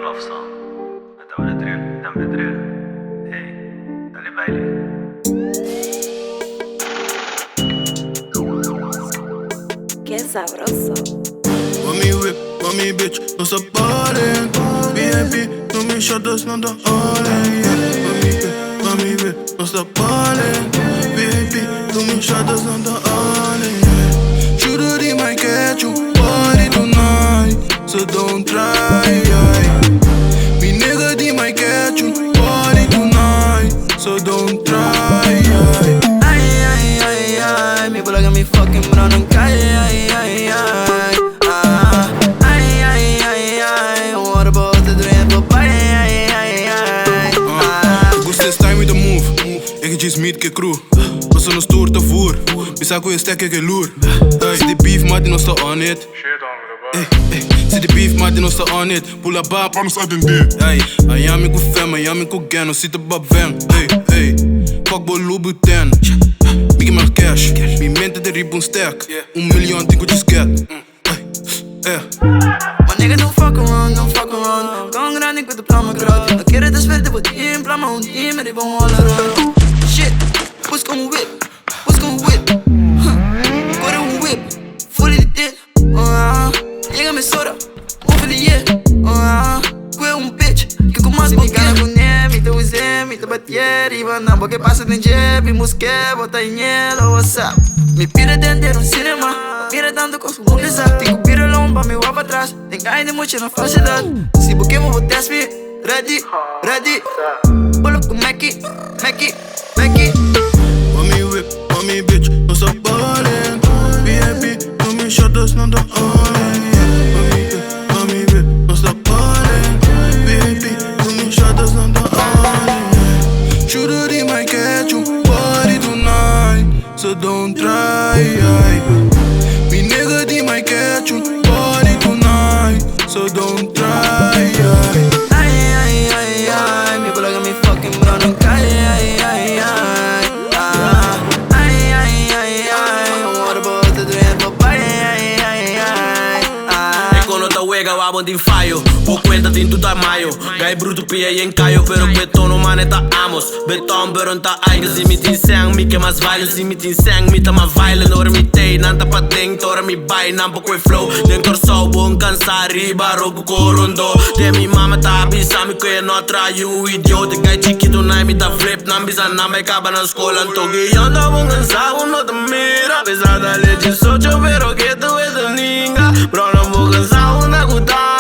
love song. Dame el drill. Hey, dale baile. Qué sabroso. Mami whip, mami bitch, no stop ballin'. VIP, no me shutters, no the all-in. Mami whip, no stop ballin'. VIP, no me shutters, no the all-in. Shooter, he might catch you, party tonight, so don't try. Me nigga, he might catch you, party tonight, so don't try. Ay, mi bola got me fucking, but I don't cry. What about the dream, Gustes time with the move. Ik just meet ke crew. Was een stoer te voer. Bisa ko je stek ik loer. Zit die beef maar die nog sta on it. Zit die beef maar die nog sta on it. Pull up bap, anders uit een deur. Ayami ko fam, ayami ko gano. Zit de bab vang. Fuck bol Louboutin. Biggie maar cash. Mi mente de ribbon sterk. 1 miljoen dingetjes cat. My nigga don't fuck around. Con grande with the plama groot. No quiere desverte por ti, en plama un team, me ribbon all around. Shit, what's gon' whip? Got a whip, fully lit. Llega me soda, overly Quel un bitch, que com mais boquinha com neve, te usei, me te batia, riba na boca passa tem jeb, musque, bota em hielo, what's up? Me pira dentro de cinema, pira dando com su beleza, tenho pira lomba, me vai pra trás, tem que ainda muito na facilidade. Se boquinha vou test me, ready. Pull up com Mackie. Mami whip, mami bitch, no stop ballin'. VIP, no me shutters, no the all-in. Mami whip, no stop ballin'. VIP, no me shutters, no the all-in. Shooter, he might catch you, party tonight, so don't try. Me nigga, he might catch you, party tonight, so don't try. Ay, mi bola got me fucking, but I don't cry. What about the dream, Wega wabon din fallo, por cuenta tin tuta mayo. Gai bruto pia y encayo, pero beton no maneta amos. Beton pero ta aiga si mi tin sang mi que mas vale, si mi tin sang mi ta ma violent or mi tay nanta pa ding tora mi bai nampo quei flow. Den corso bon cansa riba rogo corondo. De mi mama ta bisa mi que no tra you idiota. Gai chiquito nai mi ta flip nam bisa na mai caba na scola antogi. Anda bon cansa uno te mira, pesada legge socio pero que tu es ninga. Bro no bon cansa una guitarra.